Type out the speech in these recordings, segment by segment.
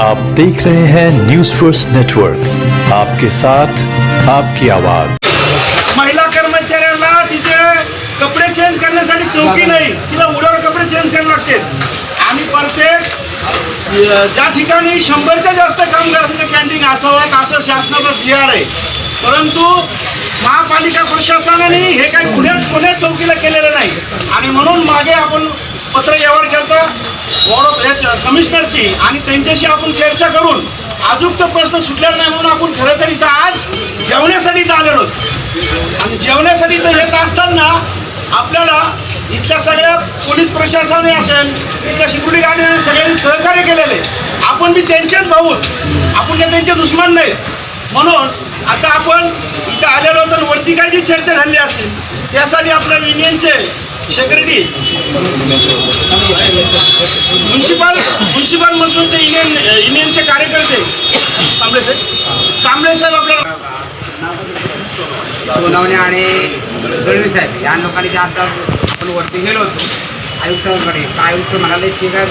आप देख रहे हैं न्यूज फर्स्ट नेटवर्क, आपके साथ आपकी आवाज। महिला कर्मचाऱ्यांना तिचे कपडे चेंज करण्यासाठी चौकी नाही, तिला उड्यावर कपडे चेंज करावे लागते। आणि प्रत्येक ज्या ठिकाणी 100च्या जास्त कामगारांना कॅन्टीन असावं असं शासनाचा GR आहे, परंतु महापालिका प्रशासनाने हे काही पुण्यात चौकीला केलेलं नाही। आणि म्हणून मागे आपण पत्र व्यवहार केला कमिशनरशी आणि त्यांच्याशी आपण चर्चा करून अजून तो प्रश्न सुटलेला नाही, म्हणून आपण खरं तर इथं आज जेवण्यासाठी इथं आलेलो आणि जेवण्यासाठी इथं येत असताना आपल्याला इथल्या सगळ्या पोलीस प्रशासनाने असेल, इथल्या सिक्युरिटी गार्डने सगळ्यांनी सहकार्य केलेले। आपण बी त्यांचेच भाऊ, आपण काय त्यांचे दुश्मन नाही। म्हणून आता आपण इथं आलेलो तर वरती काय जी चर्चा झाली असेल त्यासाठी आपल्या युनियनचे सेक्रेटरी म्युन्सिपल मंत्र्यांचे युनियनचे कार्यकर्ते कांबळे साहेब आपल्याला सोनवणे आणि दळवी साहेब या लोकांनी जे आता आपण वरती गेलो होतो आयुक्तांकडे, आयुक्त म्हणाले ठीक आहे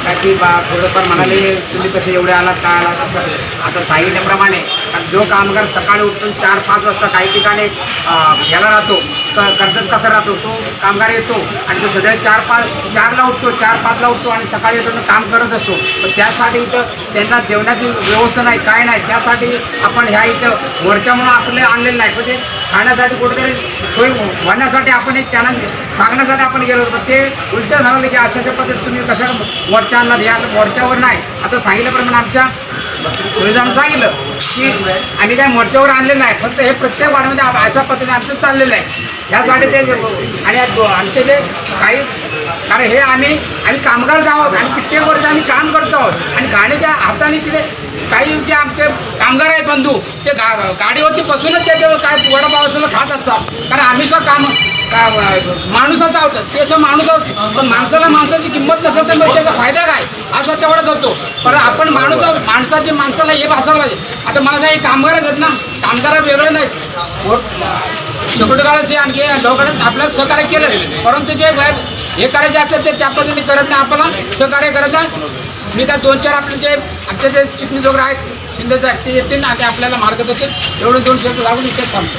काय की थोडंफार म्हणाले तुम्ही कसे एवढे आलात काय आलात असं। आता सांगितल्याप्रमाणे जो कामगार सकाळी उठून 4-5 वाजता काही ठिकाणी घ्यायला राहतो, कर्जत कसा राहतो तो कामगार येतो आणि तो सगळे 4ला उठतो, 4-5ला उठतो आणि सकाळी येतो काम करत असतो। पण त्यासाठी इथं त्यांना जेवणाची व्यवस्था नाही, काय नाही, त्यासाठी आपण ह्या इथं मोर्चा म्हणून आपले आणलेलं नाही, म्हणजे खाण्यासाठी कुठेतरी सोय होण्यासाठी आपण एक त्यांना सांगण्यासाठी आपण गेलो होतो। ते उलटं झालं की अशाच्या पद्धतीने तुम्ही कशा मोर्चा आणला, या मोर्चावर नाही। आता सांगितल्याप्रमाणे आमच्या पोलिसांनी सांगितलं की आम्ही काय मोर्चावर आणलेलं नाही, फक्त हे प्रत्येक वाड्यामध्ये अशा पद्धतीने आमचं चाललेलं आहे। ह्यासाठी ते आणि आमचे जे काही कारण हे आम्ही कामगार आहोत आणि कित्येक वर्ष आम्ही काम करतो आहोत आणि गाडीच्या हाताने तिथे काही जे आमचे कामगार आहेत बंधू ते गाडीवरती बसूनच त्याच्यावर काय वडापाव असं खात असतात, कारण आम्ही माणूसाचा आहोत, ते असं माणूस आहोत। पण माणसाची किंमत नसेल तर मग त्याचा फायदा काय असं तेवढाच होतो। पण आपण माणसाला हे भासायला पाहिजे। आता मला काही कामगारच आहेत ना, कामगार वेगळं नाहीत, शेवटी काळाचे आणखी लोकांनी आपल्याला सहकार्य केलं, परंतु जे हे करायचे असेल ते त्या पद्धतीने करत नाही, आपल्याला सहकार्य करत नाही। मी काय 2-4 आपले जे आमचे जे चिटणीस वगैरे आहेत शिंदे साहेब ते येतील ना, ते आपल्याला मार्गदर्शन एवढे 2 शब्द लागून इथेच थांबतो।